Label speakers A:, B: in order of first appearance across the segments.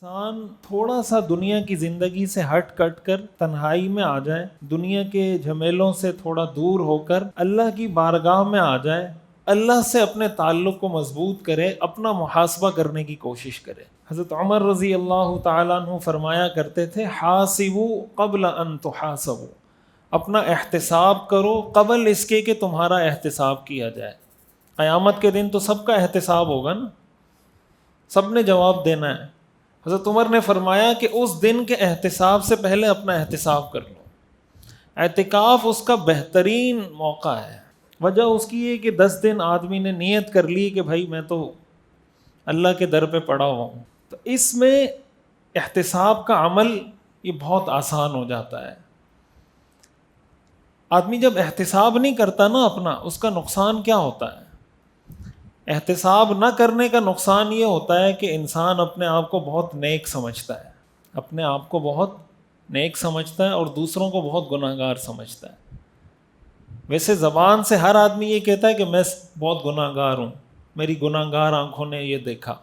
A: انسان تھوڑا سا دنیا کی زندگی سے ہٹ کٹ کر تنہائی میں آ جائے، دنیا کے جھمیلوں سے تھوڑا دور ہو کر اللہ کی بارگاہ میں آ جائے، اللہ سے اپنے تعلق کو مضبوط کرے، اپنا محاسبہ کرنے کی کوشش کرے۔ حضرت عمر رضی اللہ تعالیٰ عنہ فرمایا کرتے تھے، حاسبوا قبل ان تحاسبوا، اپنا احتساب کرو قبل اس کے کہ تمہارا احتساب کیا جائے۔ قیامت کے دن تو سب کا احتساب ہوگا نا، سب نے جواب دینا ہے۔ حضرت عمر نے فرمایا کہ اس دن کے احتساب سے پہلے اپنا احتساب کر لو۔ اعتکاف اس کا بہترین موقع ہے۔ وجہ اس کی ہے کہ 10 دن آدمی نے نیت کر لی کہ بھائی میں تو اللہ کے در پہ پڑا ہوا ہوں، تو اس میں احتساب کا عمل یہ بہت آسان ہو جاتا ہے۔ آدمی جب احتساب نہیں کرتا نا اپنا، اس کا نقصان کیا ہوتا ہے؟ احتساب نہ کرنے کا نقصان یہ ہوتا ہے کہ انسان اپنے آپ کو بہت نیک سمجھتا ہے، اپنے آپ کو بہت نیک سمجھتا ہے اور دوسروں کو بہت گناہگار سمجھتا ہے۔ ویسے زبان سے ہر آدمی یہ کہتا ہے کہ میں بہت گناہگار ہوں، میری گناہگار آنکھوں نے یہ دیکھا،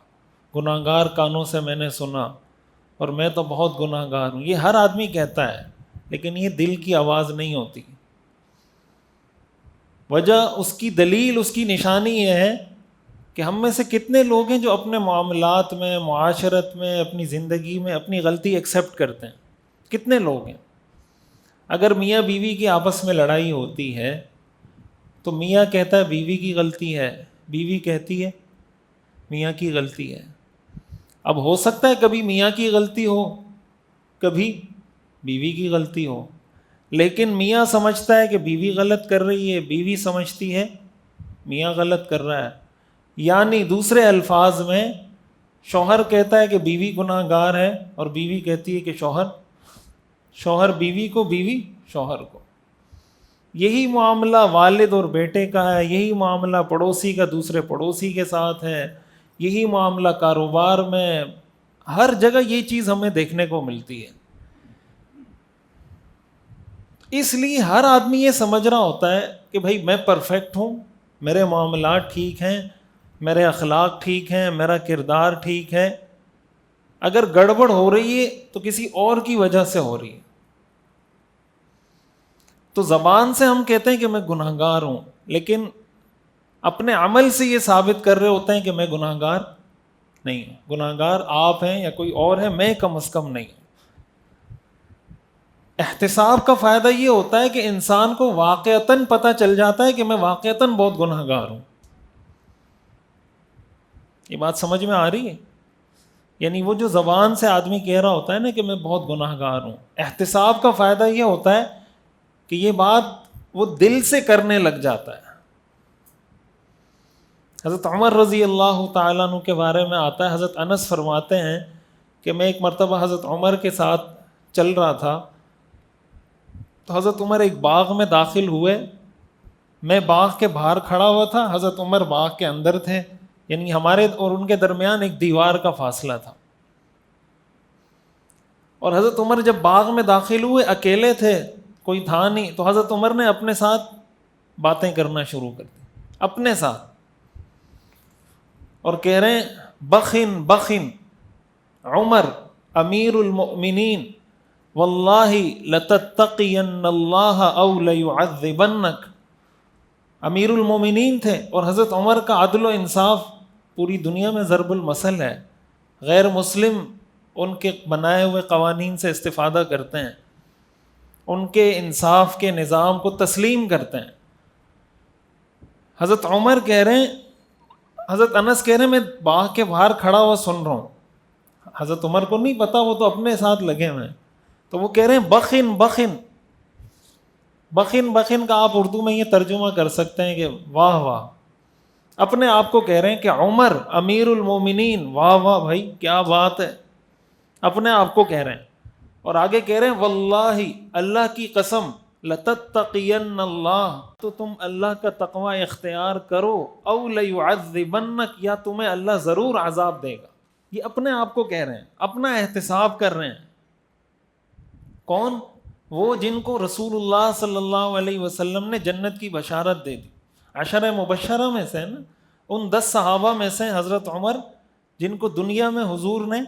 A: گناہگار کانوں سے میں نے سنا، اور میں تو بہت گناہگار ہوں، یہ ہر آدمی کہتا ہے، لیکن یہ دل کی آواز نہیں ہوتی۔ وجہ اس کی دلیل، اس کی نشانی یہ ہے کہ ہم میں سے کتنے لوگ ہیں جو اپنے معاملات میں، معاشرت میں، اپنی زندگی میں اپنی غلطی ایکسیپٹ کرتے ہیں؟ کتنے لوگ ہیں؟ اگر میاں بیوی کی آپس میں لڑائی ہوتی ہے تو میاں کہتا ہے بیوی کی غلطی ہے، بیوی کہتی ہے میاں کی غلطی ہے۔ اب ہو سکتا ہے کبھی میاں کی غلطی ہو، کبھی بیوی کی غلطی ہو، لیکن میاں سمجھتا ہے کہ بیوی غلط کر رہی ہے، بیوی سمجھتی ہے میاں غلط کر رہا ہے۔ یعنی دوسرے الفاظ میں شوہر کہتا ہے کہ بیوی گناہ گار ہے، اور بیوی کہتی ہے کہ شوہر بیوی کو، بیوی شوہر کو۔ یہی معاملہ والد اور بیٹے کا ہے، یہی معاملہ پڑوسی کا دوسرے پڑوسی کے ساتھ ہے، یہی معاملہ کاروبار میں، ہر جگہ یہ چیز ہمیں دیکھنے کو ملتی ہے۔ اس لیے ہر آدمی یہ سمجھ رہا ہوتا ہے کہ بھائی میں پرفیکٹ ہوں، میرے معاملات ٹھیک ہیں، میرے اخلاق ٹھیک ہیں، میرا کردار ٹھیک ہے۔ اگر گڑبڑ ہو رہی ہے تو کسی اور کی وجہ سے ہو رہی ہے۔ تو زبان سے ہم کہتے ہیں کہ میں گناہگار ہوں، لیکن اپنے عمل سے یہ ثابت کر رہے ہوتے ہیں کہ میں گناہگار نہیں ہوں۔ گناہگار آپ ہیں یا کوئی اور ہے، میں کم از کم نہیں ہوں۔ احتساب کا فائدہ یہ ہوتا ہے کہ انسان کو واقعتاً پتہ چل جاتا ہے کہ میں واقعتاً بہت گناہگار ہوں۔ یہ بات سمجھ میں آ رہی ہے؟ یعنی وہ جو زبان سے آدمی کہہ رہا ہوتا ہے نا کہ میں بہت گناہگار ہوں، احتساب کا فائدہ یہ ہوتا ہے کہ یہ بات وہ دل سے کرنے لگ جاتا ہے۔ حضرت عمر رضی اللہ تعالیٰ عنہ کے بارے میں آتا ہے، حضرت انس فرماتے ہیں کہ میں ایک مرتبہ حضرت عمر کے ساتھ چل رہا تھا، تو حضرت عمر ایک باغ میں داخل ہوئے، میں باغ کے باہر کھڑا ہوا تھا، حضرت عمر باغ کے اندر تھے، یعنی ہمارے اور ان کے درمیان ایک دیوار کا فاصلہ تھا۔ اور حضرت عمر جب باغ میں داخل ہوئے، اکیلے تھے، کوئی تھا نہیں، تو حضرت عمر نے اپنے ساتھ باتیں کرنا شروع کر دی، اپنے ساتھ، اور کہہ رہے ہیں بخن بخن عمر امیر المؤمنین واللہ لتتقین اللہ او لیعذبنک۔ امیر المومنین تھے، اور حضرت عمر کا عدل و انصاف پوری دنیا میں ضرب المثل ہے۔ غیر مسلم ان کے بنائے ہوئے قوانین سے استفادہ کرتے ہیں، ان کے انصاف کے نظام کو تسلیم کرتے ہیں۔ حضرت عمر کہہ رہے ہیں، حضرت انس کہہ رہے ہیں میں باغ کے باہر کھڑا ہوا سن رہا ہوں، حضرت عمر کو نہیں پتا، وہ تو اپنے ساتھ لگے ہوئے ہیں، تو وہ کہہ رہے ہیں بخن بخن۔ بخن بخن کا آپ اردو میں یہ ترجمہ کر سکتے ہیں کہ واہ واہ، اپنے آپ کو کہہ رہے ہیں کہ عمر امیر المومنین، واہ واہ بھائی کیا بات ہے، اپنے آپ کو کہہ رہے ہیں۔ اور آگے کہہ رہے ہیں واللہ، اللہ کی قسم، لتتقین اللہ، تو تم اللہ کا تقوی اختیار کرو، او لیعذبنک، یا تمہیں اللہ ضرور عذاب دے گا۔ یہ اپنے آپ کو کہہ رہے ہیں، اپنا احتساب کر رہے ہیں۔ کون؟ وہ جن کو رسول اللہ صلی اللہ علیہ وسلم نے جنت کی بشارت دے دی، عشرہ مبشرہ میں سے نا، ان 10 صحابہ میں سے حضرت عمر، جن کو دنیا میں حضور نے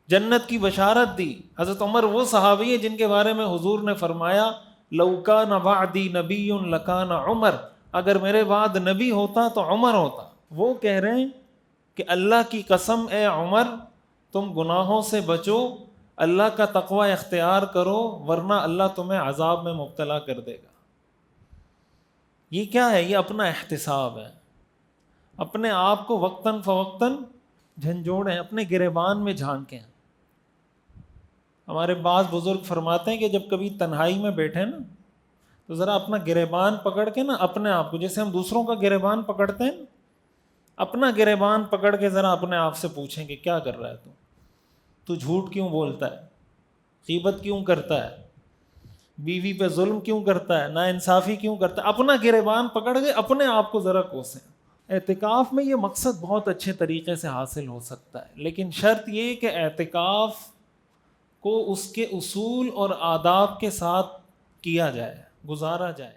A: جنت کی بشارت دی. حضرت عمر وہ صحابی ہیں جن کے بارے میں حضور نے فرمایا لو کان بعدی نبی لکان عمر، اگر میرے بعد نبی ہوتا تو عمر ہوتا. وہ کہہ رہے ہیں کہ اللہ کی قسم اے عمر تم گناہوں سے بچو، اللہ کا تقوی اختیار کرو، ورنہ اللہ تمہیں عذاب میں مبتلا کر دے گا. یہ کیا ہے؟ یہ اپنا احتساب ہے. اپنے آپ کو وقتاً فوقتاً جھنجھوڑیں، اپنے گریبان میں جھانکیں. ہمارے بعض بزرگ فرماتے ہیں کہ جب کبھی تنہائی میں بیٹھے نا تو ذرا اپنا گریبان پکڑ کے نا اپنے آپ کو، جیسے ہم دوسروں کا گریبان پکڑتے ہیں، اپنا گریبان پکڑ کے ذرا اپنے آپ سے پوچھیں کہ کیا کر رہا ہے تو جھوٹ کیوں بولتا ہے، غیبت کیوں کرتا ہے، بیوی پہ ظلم کیوں کرتا ہے، ناانصافی کیوں کرتا ہے. اپنا گریبان پکڑ کے اپنے آپ کو ذرا کوسیں. اعتکاف میں یہ مقصد بہت اچھے طریقے سے حاصل ہو سکتا ہے، لیکن شرط یہ کہ اعتکاف کو اس کے اصول اور آداب کے ساتھ کیا جائے، گزارا جائے.